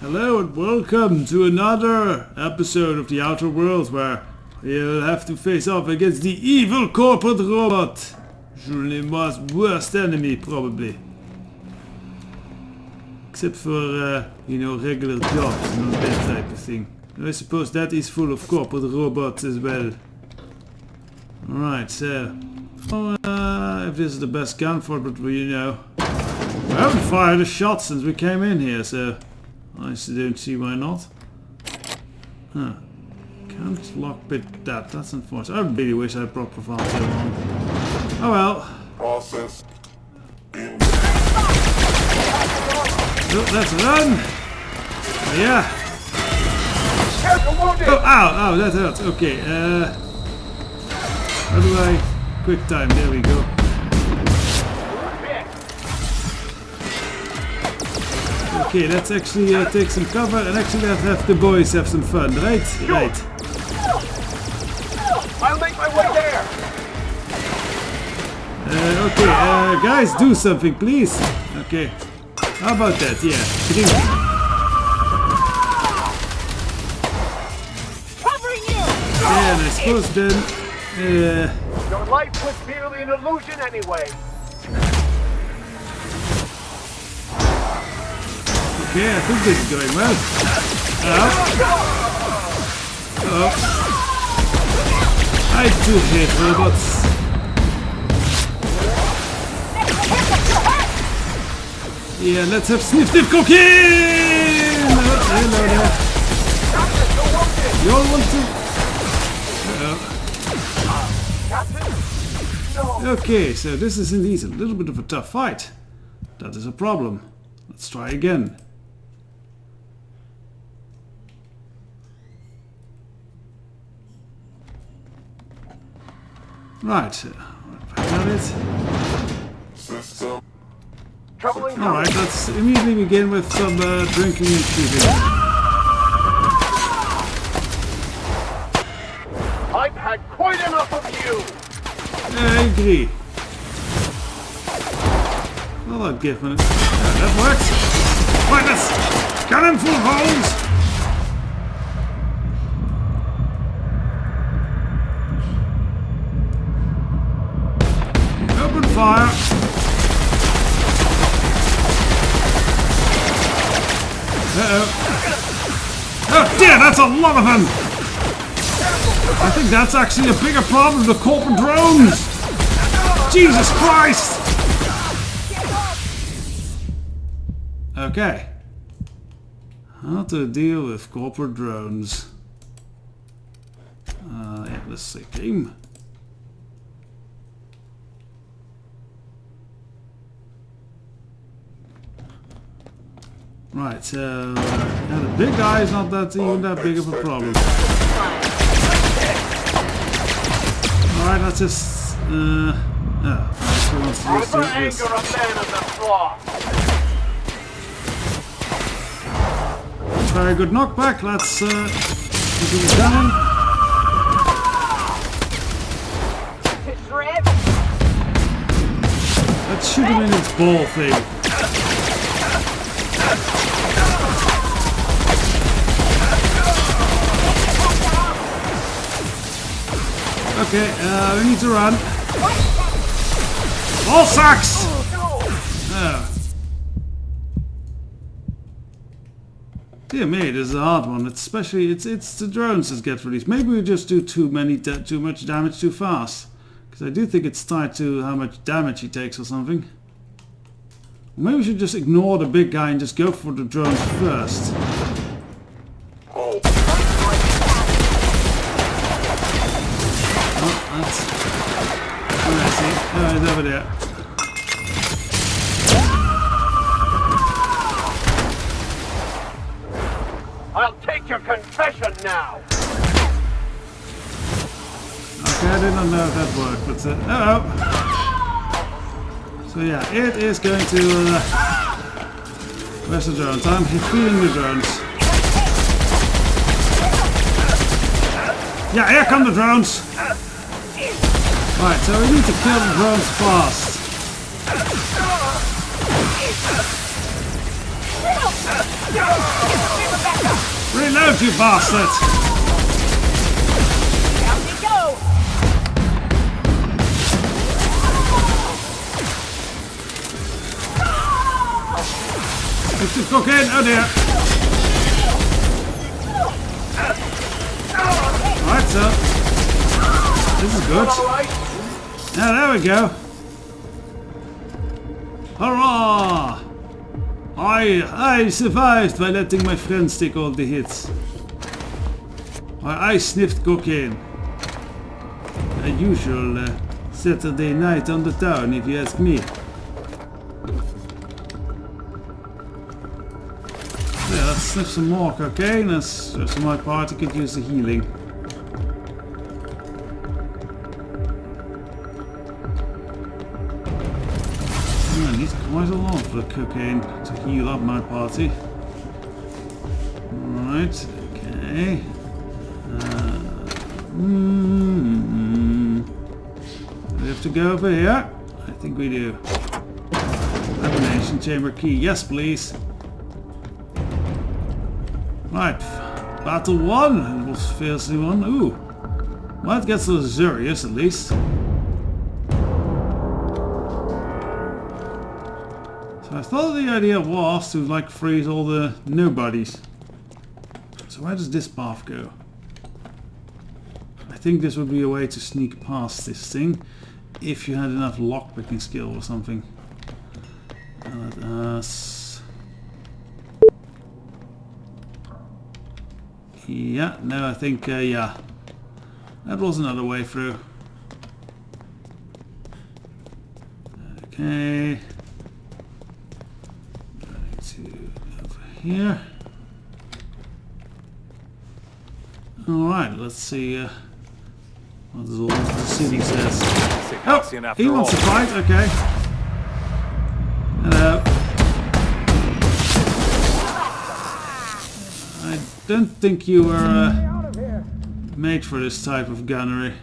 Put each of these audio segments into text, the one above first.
Hello and welcome to another episode of the Outer Worlds where you'll have to face off against the evil corporate robot. Jules Nemoie's worst enemy, probably. Except for, regular jobs and all that type of thing. I suppose that is full of corporate robots as well. Alright, so... if this is the best gun for it, but we haven't fired a shot since we came in here, so... I don't see why not. Huh. Can't lockpick that, that's unfortunate. I really wish I had proper file so long. Oh well. Process. Oh, let's run! Oh, yeah. Oh, ow, that hurts. Okay, how do I... Quick time, there we go. Okay, let's actually take some cover and actually let's have the boys have some fun, right? Sure. Right. I'll make my way there. Okay, guys, do something, please. Okay. How about that? Yeah. Covering you. Yeah, and I suppose then... Your life was merely an illusion anyway. Okay, I think this is going well. Oh. I do hate robots. Yeah, let's have sniff cocaine! Hello there. You all want to... Okay, so this is indeed a little bit of a tough fight. That is a problem. Let's try again. Right, got it. System. Alright, let's immediately begin with some drinking and shooting. I've had quite enough of you. I agree. Well, I'd give it. That works. Right, let's get him full of holes. Open fire. Uh-oh. Oh dear, that's a lot of them! I think that's actually a bigger problem than the corporate drones! Jesus Christ! Okay. How to deal with corporate drones. Yeah, let's see. Game. Right, so yeah, the big guy is not that even that big of a problem. Alright, let's just actually wants to just do this. Very good knockback, let's do it down. Let's shoot him in its ball thing. Okay, we need to run. All sucks! Dear me, this is a hard one. It's especially it's the drones that get released. Maybe we just do too much damage too fast. Because I do think it's tied to how much damage he takes or something. Maybe we should just ignore the big guy and just go for the drones first. Oh, he's over there. I'll take your confession now. Okay, I did not know if that worked, but oh. So yeah, it is going to where's the drones? I'm feeling the drones. Yeah, here come the drones. Right, so we need to kill the drones fast. out, you bastard! Down we go! It's the cocaine! Oh dear! Alright, so. This is good. Now, there we go. Hurrah! I survived by letting my friends take all the hits. I sniffed cocaine. A usual Saturday night on the town, if you ask me. Yeah, let's sniff some more cocaine, as my party could use the healing. I need quite a lot for cocaine to heal up my party. Alright, okay. Do we have to go over here? I think we do. Elimination chamber key, yes please. Right, battle 1, it was fiercely one. Ooh, well, it gets luxurious at least. So I thought the idea was to like freeze all the nobodies. So where does this path go? I think this would be a way to sneak past this thing if you had enough lockpicking skill or something. Let us... Yeah, no, I think, yeah. That was another way through. Okay. Going to over here. Alright, let's see what does all the city says. Oh, he wants to fight, okay. Hello. I don't think you were made for this type of gunnery.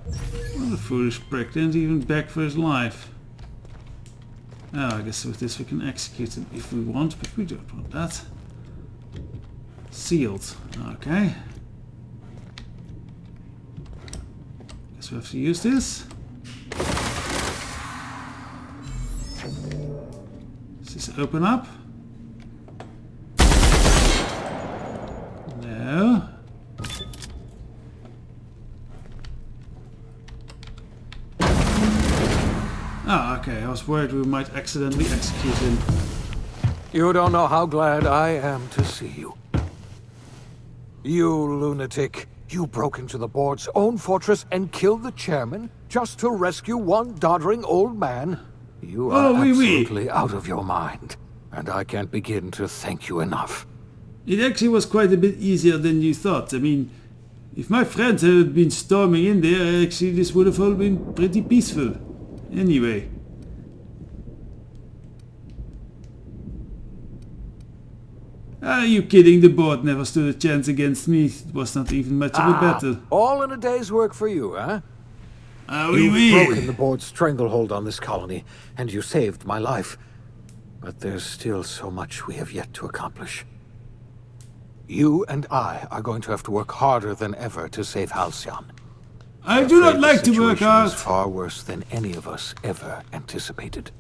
What a foolish prick, didn't even beg for his life. Oh, I guess with this we can execute it if we want, but we don't want that. Sealed, okay. Guess we have to use this. Does this open up? No. Ah, okay, I was worried we might accidentally execute him. You don't know how glad I am to see you. You lunatic. You broke into the board's own fortress and killed the chairman just to rescue one doddering old man. You are absolutely out of your mind, and I can't begin to thank you enough. It actually was quite a bit easier than you thought. I mean, if my friends had been storming in there, actually this would have all been pretty peaceful. Anyway. Are you kidding? The board never stood a chance against me. It was not even much of a battle. All in a day's work for you, huh? You've broken the board's stranglehold on this colony, and you saved my life. But there's still so much we have yet to accomplish. You and I are going to have to work harder than ever to save Halcyon. I do not like to work hard. It's far worse than any of us ever anticipated.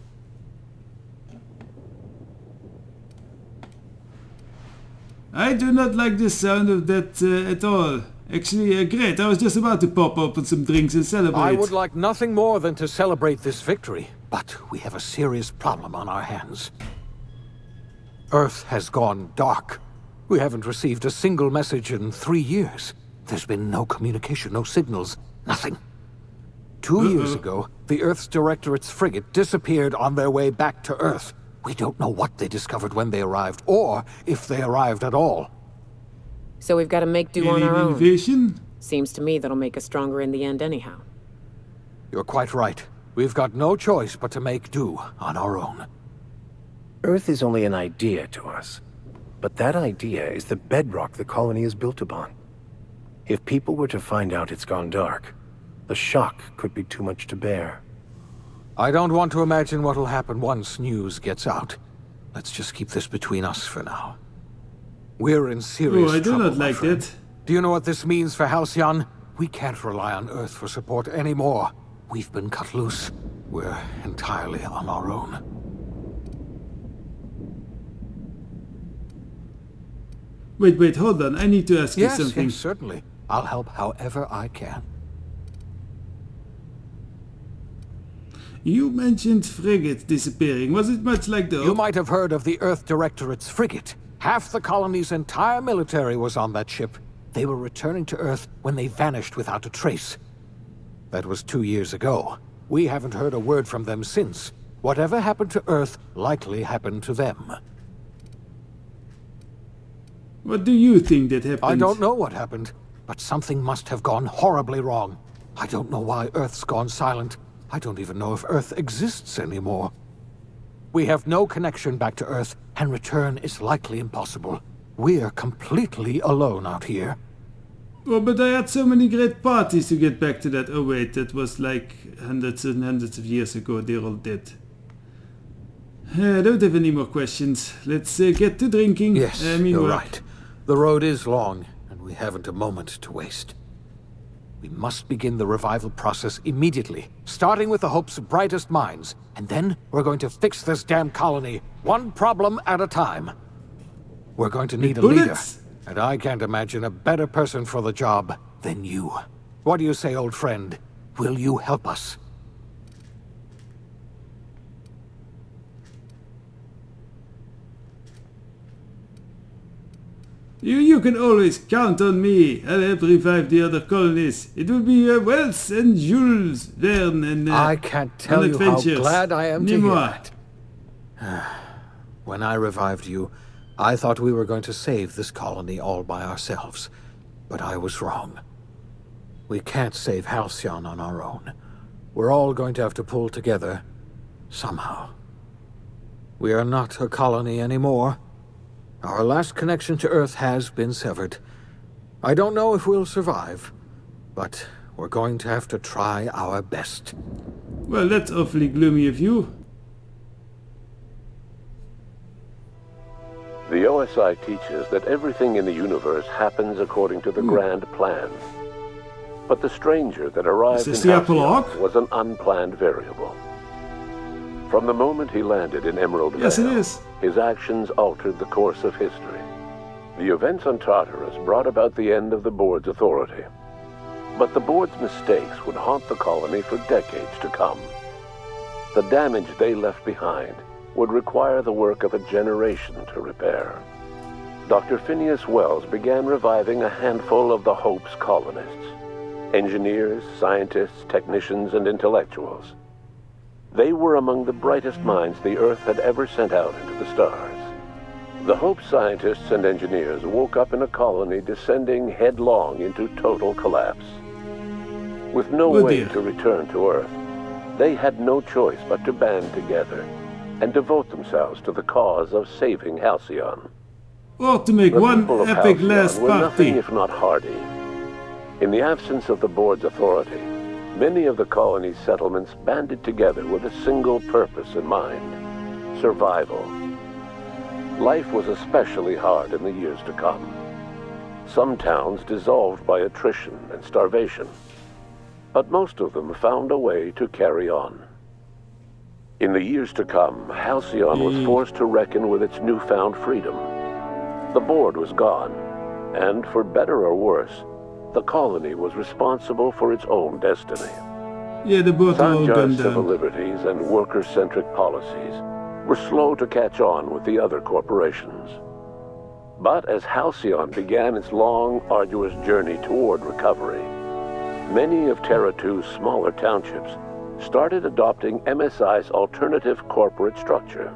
I do not like the sound of that at all. Actually, great. I was just about to pop open some drinks and celebrate. I would like nothing more than to celebrate this victory, but we have a serious problem on our hands. Earth has gone dark. We haven't received a single message in 3 years. There's been no communication, no signals, nothing. 2 years ago, the Earth's Directorate's frigate disappeared on their way back to Earth. We don't know what they discovered when they arrived, or if they arrived at all. So we've got to make do on our own. Invasion? Seems to me that'll make us stronger in the end anyhow. You're quite right. We've got no choice but to make do on our own. Earth is only an idea to us. But that idea is the bedrock the colony is built upon. If people were to find out it's gone dark, the shock could be too much to bear. I don't want to imagine what'll happen once news gets out. Let's just keep this between us for now. We're in serious Oh, I do trouble, not my like friend. that. Do you know what this means for Halcyon? We can't rely on Earth for support anymore. We've been cut loose. We're entirely on our own. Wait, hold on. I need to ask you something. Yes, certainly. I'll help however I can. You mentioned frigate disappearing. Was it much like the... You might have heard of the Earth Directorate's frigate. Half the colony's entire military was on that ship. They were returning to Earth when they vanished without a trace. That was 2 years ago. We haven't heard a word from them since. Whatever happened to Earth likely happened to them. What do you think that happened? I don't know what happened, but something must have gone horribly wrong. I don't know why Earth's gone silent. I don't even know if Earth exists anymore. We have no connection back to Earth, and return is likely impossible. We're completely alone out here. Oh, but I had so many great parties to get back to that. Oh wait, that was like hundreds and hundreds of years ago. They're all dead. I don't have any more questions. Let's get to drinking. Yes, you're meanwhile- right. The road is long, and we haven't a moment to waste. We must begin the revival process immediately, starting with the Hope's brightest minds, and then we're going to fix this damn colony, one problem at a time. We're going to need a leader, bullets? and I can't imagine a better person for the job than you. What do you say, old friend? Will you help us? You can always count on me. I'll help revive the other colonies. It will be Wells and Jules Verne and I can't tell on you how adventures. glad I am to hear Nemoie. that. When I revived you, I thought we were going to save this colony all by ourselves. But I was wrong. We can't save Halcyon on our own. We're all going to have to pull together, somehow. We are not a colony anymore. Our last connection to Earth has been severed. I don't know if we'll survive, but we're going to have to try our best. Well, that's awfully gloomy of you. The OSI teaches that everything in the universe happens according to the grand plan. But the stranger that arrived Is this in the Halcyon epilogue? was an unplanned variable. From the moment he landed in Emerald Vale, Yes, it is. his actions altered the course of history. The events on Tartarus brought about the end of the board's authority. But the board's mistakes would haunt the colony for decades to come. The damage they left behind would require the work of a generation to repair. Dr. Phineas Wells began reviving a handful of the Hope's colonists. Engineers, scientists, technicians, and intellectuals. They were among the brightest minds the Earth had ever sent out into the stars. The Hope scientists and engineers woke up in a colony descending headlong into total collapse. With no Oh way dear. to return to Earth, they had no choice but to band together and devote themselves to the cause of saving Halcyon. Or to make The one people of epic Halcyon last were nothing party. if not hardy. In the absence of the board's authority, many of the colony's settlements banded together with a single purpose in mind: survival. Life was especially hard in the years to come. Some towns dissolved by attrition and starvation, but most of them found a way to carry on. In the years to come, Halcyon was forced to reckon with its newfound freedom. The board was gone, and for better or worse, the colony was responsible for its own destiny. Yeah, the boat were all Sanjar's gone civil down. liberties and worker-centric policies were slow to catch on with the other corporations. But as Halcyon began its long, arduous journey toward recovery, many of Terra 2's smaller townships started adopting MSI's alternative corporate structure,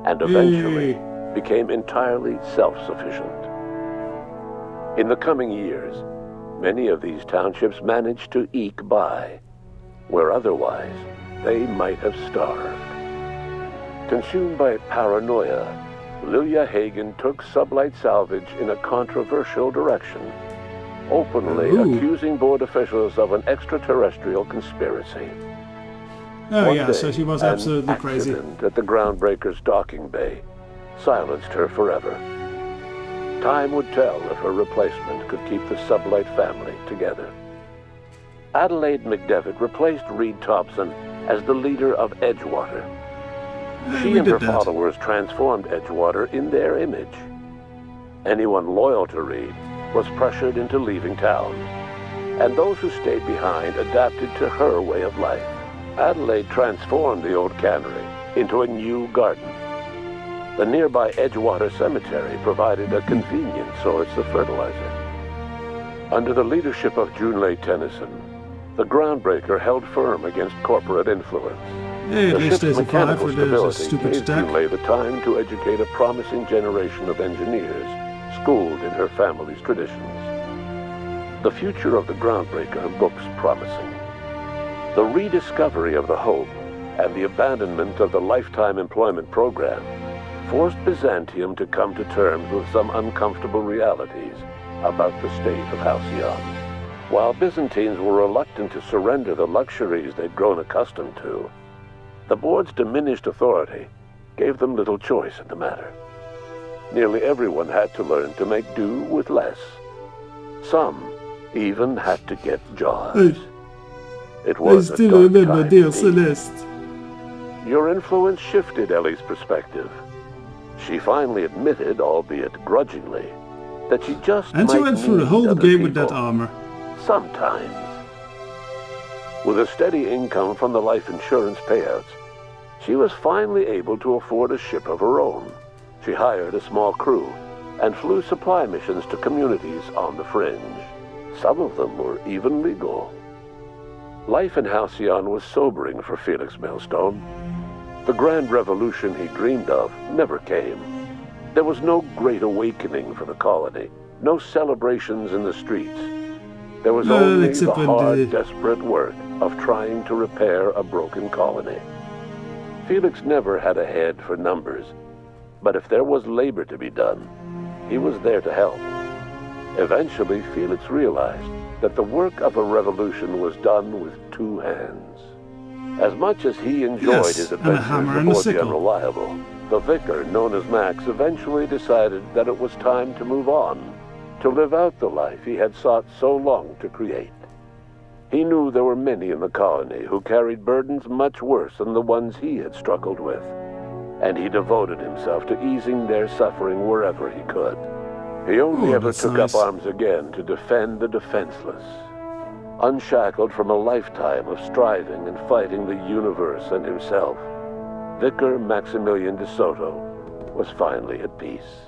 and eventually became entirely self-sufficient. In the coming years, many of these townships managed to eke by, where otherwise they might have starved. Consumed by paranoia, Lilia Hagen took Sublight Salvage in a controversial direction, openly accusing board officials of an extraterrestrial conspiracy. Oh One yeah, day, so she was an absolutely crazy. accident at the Groundbreaker's docking bay silenced her forever. Time would tell if her replacement could keep the Sublight family together. Adelaide McDevitt replaced Reed Thompson as the leader of Edgewater. She and her followers transformed Edgewater in their image. Anyone loyal to Reed was pressured into leaving town, and those who stayed behind adapted to her way of life. Adelaide transformed the old cannery into a new garden. The nearby Edgewater Cemetery provided a convenient source of fertilizer. Under the leadership of Junlei Tennyson, the Groundbreaker held firm against corporate influence. Hey, at The least ship's there's a fire mechanical for the stability stupid gave stack. Junlei the time to educate a promising generation of engineers schooled in her family's traditions. The future of the Groundbreaker looks promising. The rediscovery of the Hope and the abandonment of the lifetime employment program forced Byzantium to come to terms with some uncomfortable realities about the state of Halcyon. While Byzantines were reluctant to surrender the luxuries they'd grown accustomed to, the board's diminished authority gave them little choice in the matter. Nearly everyone had to learn to make do with less. Some even had to get jobs. It I was a still dark remember time dear indeed. Celeste. Your influence shifted Ellie's perspective. She finally admitted, albeit grudgingly, that she just And she might went through the need whole other game with that people. armor. Sometimes. With a steady income from the life insurance payouts, she was finally able to afford a ship of her own. She hired a small crew and flew supply missions to communities on the fringe. Some of them were even legal. Life in Halcyon was sobering for Felix Millstone. The grand revolution he dreamed of never came. There was no great awakening for the colony, no celebrations in the streets. There was Well, only the except when hard, the- desperate work of trying to repair a broken colony. Felix never had a head for numbers, but if there was labor to be done, he was there to help. Eventually, Felix realized that the work of a revolution was done with two hands. As much as he enjoyed Yes, his and a adventures hammer and a aboard the sickle. Unreliable, the vicar, known as Max, eventually decided that it was time to move on, to live out the life he had sought so long to create. He knew there were many in the colony who carried burdens much worse than the ones he had struggled with, and he devoted himself to easing their suffering wherever he could. He only Oh, ever that's took nice. up arms again to defend the defenseless. Unshackled from a lifetime of striving and fighting the universe and himself, Vicar Maximilian de Soto was finally at peace.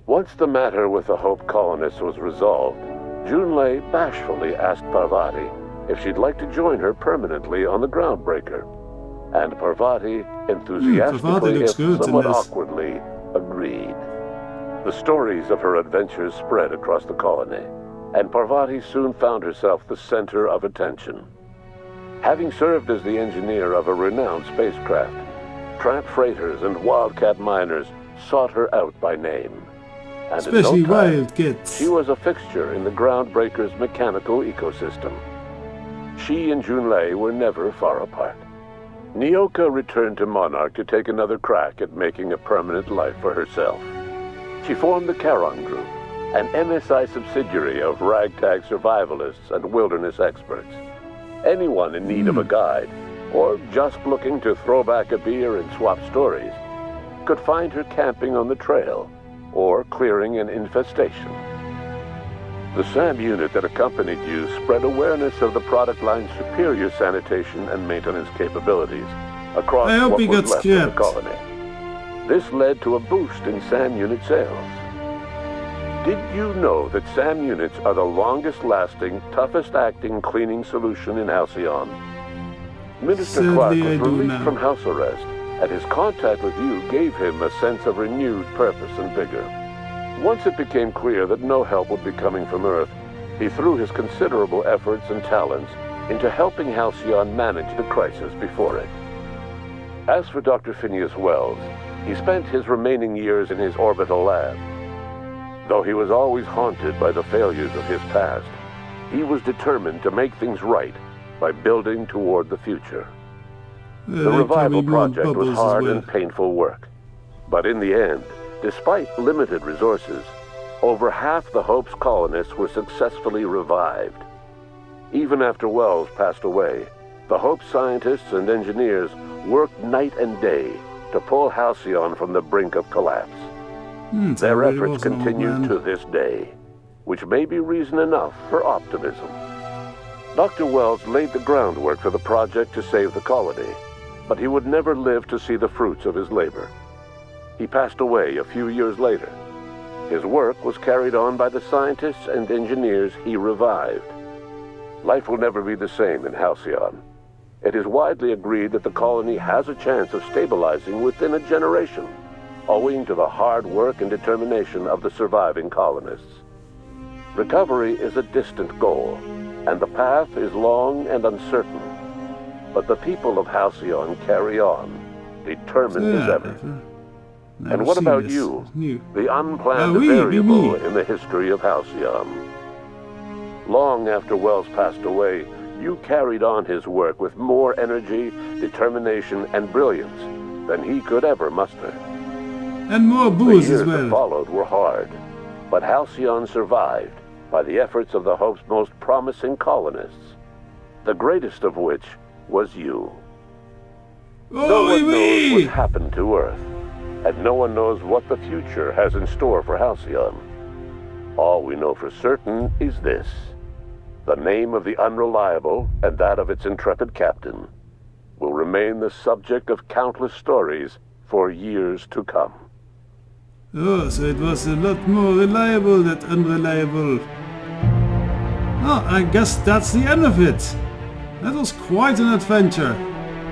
Once the matter with the Hope colonists was resolved, Junlei bashfully asked Parvati if she'd like to join her permanently on the Groundbreaker, and Parvati enthusiastically, looks if good in somewhat this. awkwardly, agreed. The stories of her adventures spread across the colony, and Parvati soon found herself the center of attention. Having served as the engineer of a renowned spacecraft, tramp freighters and wildcat miners sought her out by name. And Especially in no time, wildcats. she was a fixture in the Groundbreaker's mechanical ecosystem. She and Junlei were never far apart. Nyoka returned to Monarch to take another crack at making a permanent life for herself. She formed the Charon Group, an MSI subsidiary of ragtag survivalists and wilderness experts. Anyone in need of a guide, or just looking to throw back a beer and swap stories, could find her camping on the trail, or clearing an infestation. The SAM unit that accompanied you spread awareness of the product line's superior sanitation and maintenance capabilities across I hope what he was got left of the scrapped. colony. This led to a boost in SAM unit sales. Did you know that SAM units are the longest-lasting, toughest-acting cleaning solution in Halcyon? Minister Sadly, Clark I was do released now. from house arrest, and his contact with you gave him a sense of renewed purpose and vigor. Once it became clear that no help would be coming from Earth, he threw his considerable efforts and talents into helping Halcyon manage the crisis before it. As for Dr. Phineas Wells, he spent his remaining years in his orbital lab. Though he was always haunted by the failures of his past, he was determined to make things right by building toward the future. The revival project was hard and painful work. But in the end, despite limited resources, over half the Hope's colonists were successfully revived. Even after Wells passed away, the Hope scientists and engineers worked night and day to pull Halcyon from the brink of collapse. Their efforts continue to this day, which may be reason enough for optimism. Dr. Wells laid the groundwork for the project to save the colony, but he would never live to see the fruits of his labor. He passed away a few years later. His work was carried on by the scientists and engineers he revived. Life will never be the same in Halcyon. It is widely agreed that the colony has a chance of stabilizing within a generation, owing to the hard work and determination of the surviving colonists. Recovery is a distant goal, and the path is long and uncertain. But the people of Halcyon carry on, determined as ever. And what about you, the unplanned variable in the history of Halcyon? Long after Wells passed away, you carried on his work with more energy, determination, and brilliance than he could ever muster. And more booze as The years well. that followed were hard, but Halcyon survived by the efforts of the Hope's most promising colonists, the greatest of which was you. No one knows what happened to Earth, and no one knows what the future has in store for Halcyon. All we know for certain is this: the name of the Unreliable and that of its intrepid captain will remain the subject of countless stories for years to come. Oh, so it was a lot more reliable than unreliable. Oh, I guess that's the end of it. That was quite an adventure.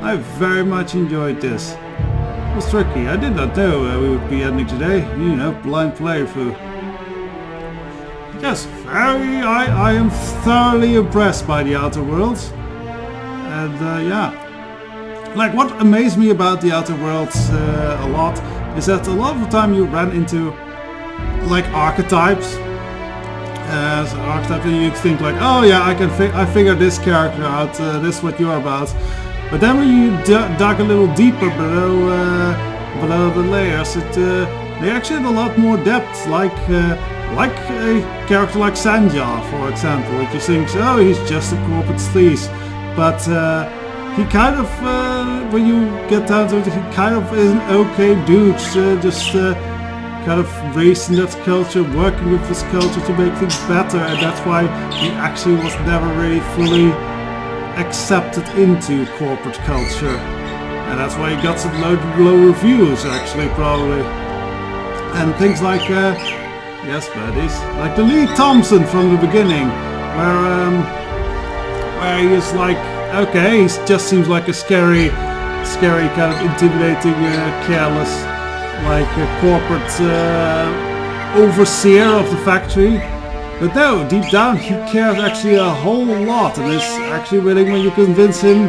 I very much enjoyed this. It was tricky. I did not know where we would be ending today. You know, blind playthrough. Yes, I am thoroughly impressed by the Outer Worlds. And yeah. Like, what amazed me about the Outer Worlds a lot is that a lot of the time you ran into like archetypes. So archetypes, and you'd think like, oh yeah, I figured this character out, this is what you're about. But then when you dug a little deeper below the layers, they actually had a lot more depth, like a character like Sanja, for example, which you think, oh, he's just a corporate sleaze. But he kind of, when you get down to it, he kind of is an okay dude, just kind of raised in that culture, working with this culture to make things better, and that's why he actually was never really fully accepted into corporate culture. And that's why he got some low reviews, actually, probably. And things like, yes, buddies, like the Lee Thompson from the beginning, where he is like, okay, he just seems like a scary kind of intimidating, careless, like a corporate overseer of the factory. But no, deep down he cares actually a whole lot, and is actually willing, when you convince him,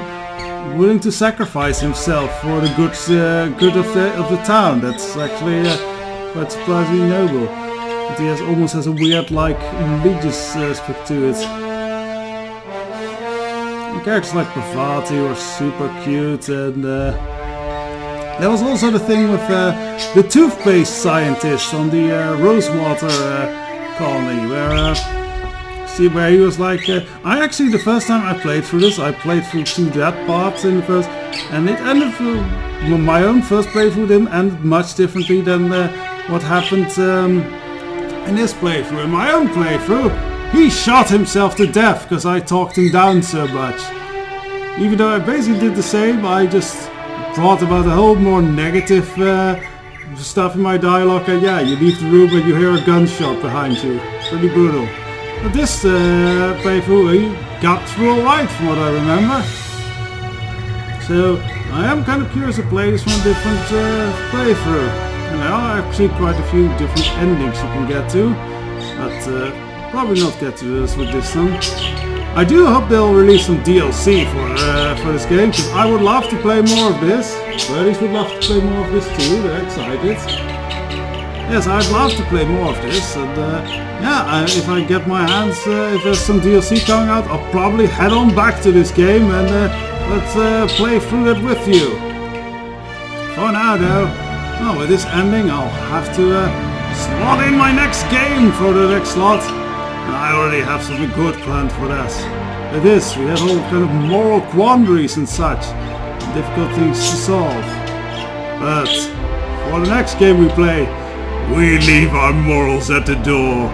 willing to sacrifice himself for the good of the town. That's actually quite surprisingly noble. But he almost has a weird, like, religious aspect to it. And characters like Pavati were super cute, and there was also the thing with the toothpaste scientist on the Rosewater colony, where he was like, I actually, the first time I played through this, I played through 2 dead parts in the first, and it ended my own first playthrough with him ended much differently than what happened in this playthrough. In my own playthrough, he shot himself to death because I talked him down so much. Even though I basically did the same, I just brought about a whole more negative stuff in my dialogue, and yeah, you leave the room and you hear a gunshot behind you. Pretty brutal. But this playthrough, he got through alright from what I remember. So I am kind of curious to play this from a different playthrough. And there are actually quite a few different endings you can get to, but probably not get to this with this one. I do hope they'll release some DLC for this game, because I would love to play more of this. Buddies would love to play more of this too, they're excited. Yes, I'd love to play more of this, and yeah, if I get my hands, if there's some DLC coming out, I'll probably head on back to this game and let's play through that with you. For now though, with this ending I'll have to slot in my next game for the next slot. And I already have something good planned for that. With this, we have all kind of moral quandaries and such. Difficult things to solve. But for the next game we play, we leave our morals at the door.